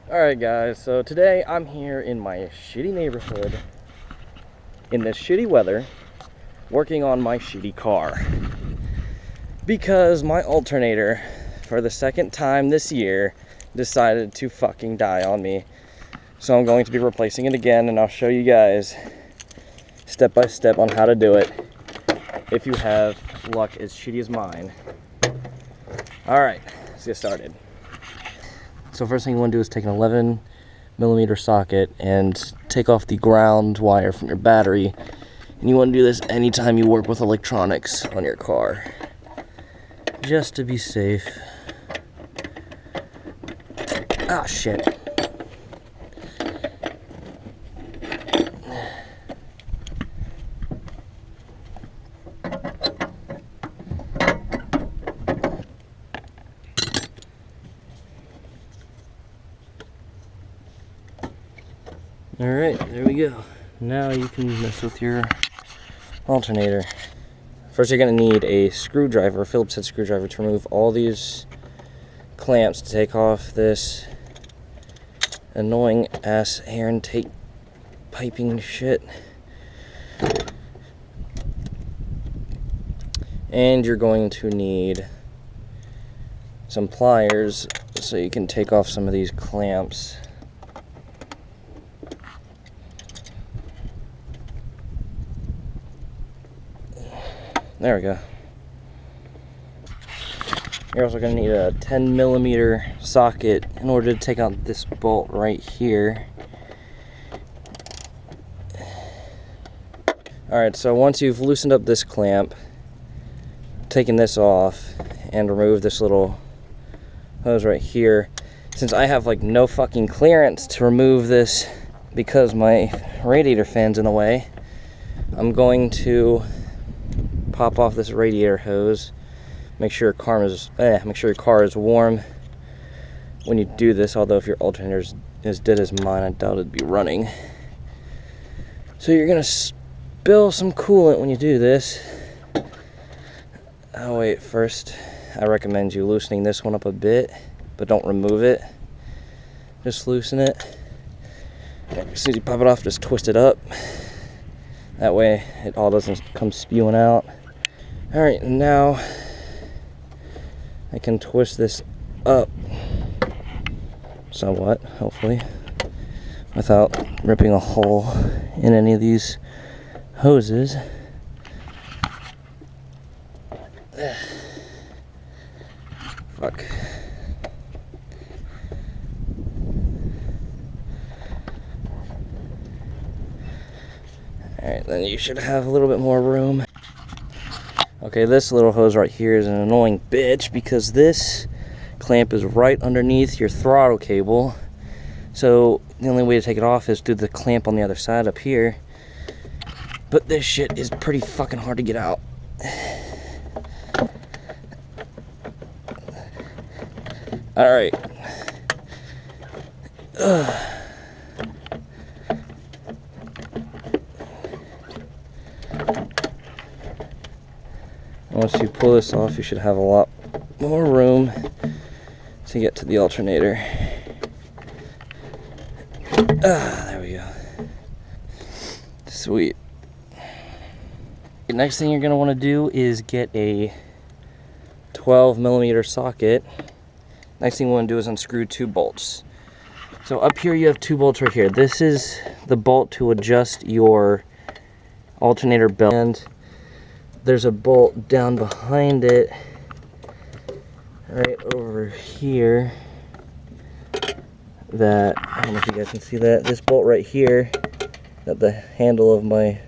Alright guys, so today I'm here in my shitty neighborhood, in this shitty weather, working on my shitty car. Because my alternator, for the second time this year, decided to fucking die on me. So I'm going to be replacing it again, and I'll show you guys step by step on how to do it if you have luck as shitty as mine. Alright, let's get started. So first thing you want to do is take an 11mm socket and take off the ground wire from your battery. And you want to do this anytime you work with electronics on your car, just to be safe. Ah, shit. Alright, there we go. Now you can mess with your alternator. First you're going to need a screwdriver, a Phillips head screwdriver, to remove all these clamps, to take off this annoying ass hair and tape piping shit. And you're going to need some pliers so you can take off some of these clamps. There we go. You're also going to need a 10mm socket in order to take out this bolt right here. Alright, so once you've loosened up this clamp, taken this off, and removed this little hose right here, since I have like no fucking clearance to remove this because my radiator fan's in the way, I'm going to pop off this radiator hose. Make sure your car is warm when you do this, although if your alternator is as dead as mine, I doubt it'd be running. So you're gonna spill some coolant when you do this. Oh wait, first I recommend you loosening this one up a bit, but don't remove it. Just loosen it. As soon as you pop it off, just twist it up. That way it all doesn't come spewing out. Alright, now I can twist this up somewhat, hopefully, without ripping a hole in any of these hoses. Fuck. Alright, then you should have a little bit more room. Okay, this little hose right here is an annoying bitch because this clamp is right underneath your throttle cable. So the only way to take it off is through the clamp on the other side up here. But this shit is pretty fucking hard to get out. Alright. Once you pull this off, you should have a lot more room to get to the alternator. There we go. Sweet. The next thing you're going to want to do is get a 12mm socket. Next thing you want to do is unscrew 2 bolts. So up here you have 2 bolts right here. This is the bolt to adjust your alternator belt. And there's a bolt down behind it, right over here, that, I don't know if you guys can see that, this bolt right here, that the handle of my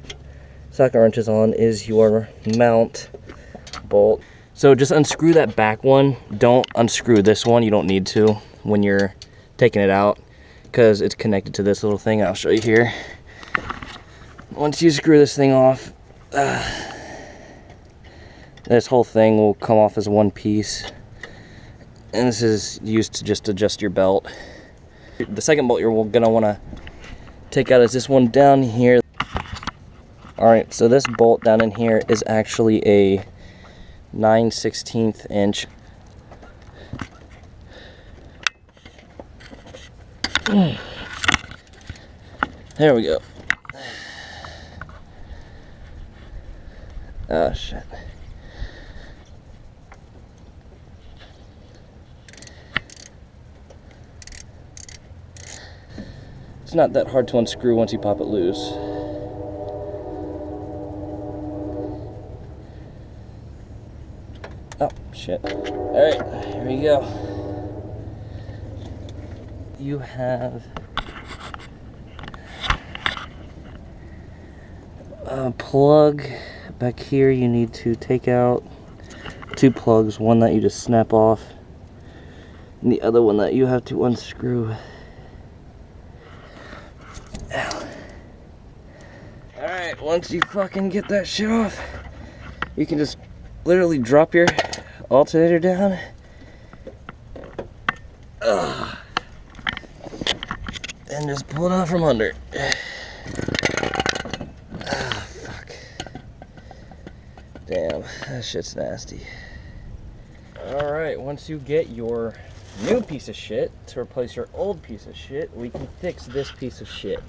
socket wrench is on, is your mount bolt. So just unscrew that back one. Don't unscrew this one, you don't need to when you're taking it out, because it's connected to this little thing. I'll show you here. Once you screw this thing off, this whole thing will come off as one piece, and this is used to just adjust your belt. The second bolt you're gonna want to take out is this one down here. Alright, so this bolt down in here is actually a 9/16 inch There we go. Oh shit. It's not that hard to unscrew once you pop it loose. Oh shit. Alright, here we go. You have a plug back here. You need to take out 2 plugs, one that you just snap off and the other one that you have to unscrew. Alright, once you fucking get that shit off, you can just literally drop your alternator down. And just pull it out from under. Fuck. Damn, that shit's nasty. Alright, once you get your new piece of shit to replace your old piece of shit, we can fix this piece of shit.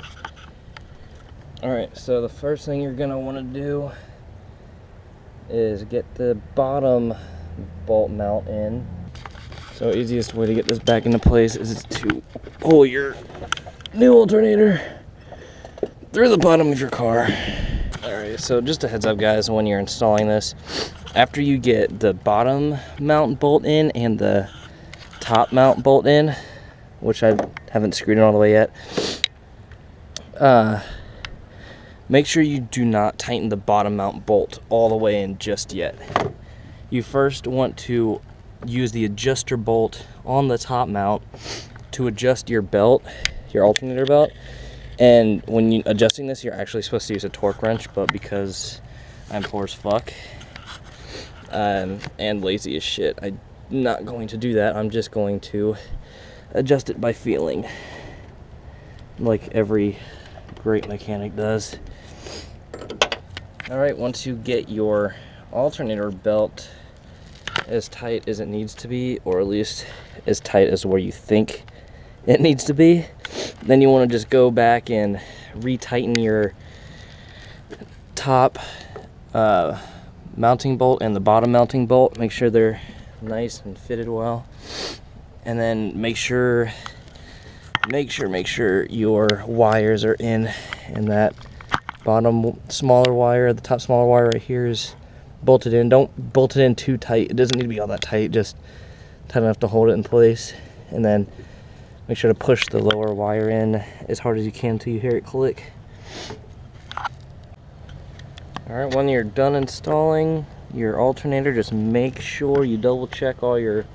Alright, so the first thing you're gonna want to do is get the bottom bolt mount in. So easiest way to get this back into place is to pull your new alternator through the bottom of your car. Alright, so just a heads up guys, when you're installing this, after you get the bottom mount bolt in and the top mount bolt in, which I haven't screwed in all the way yet, make sure you do not tighten the bottom mount bolt all the way in just yet. You first want to use the adjuster bolt on the top mount to adjust your belt, your alternator belt. And when you're adjusting this, you're actually supposed to use a torque wrench, but because I'm poor as fuck and lazy as shit, I'm not going to do that. I'm just going to adjust it by feeling, like every great mechanic does. Alright, once you get your alternator belt as tight as it needs to be, or at least as tight as where you think it needs to be, then you want to just go back and retighten your top mounting bolt and the bottom mounting bolt. Make sure they're nice and fitted well, and then make sure your wires are in, and that bottom smaller wire, the top smaller wire right here is bolted in. Don't bolt it in too tight. It doesn't need to be all that tight, just tight enough to hold it in place. And then make sure to push the lower wire in as hard as you can until you hear it click. Alright, when you're done installing your alternator, just make sure you double check all your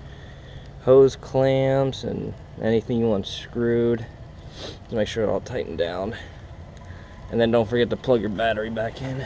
hose clamps and anything you want screwed to make sure it all tightened down. And then don't forget to plug your battery back in.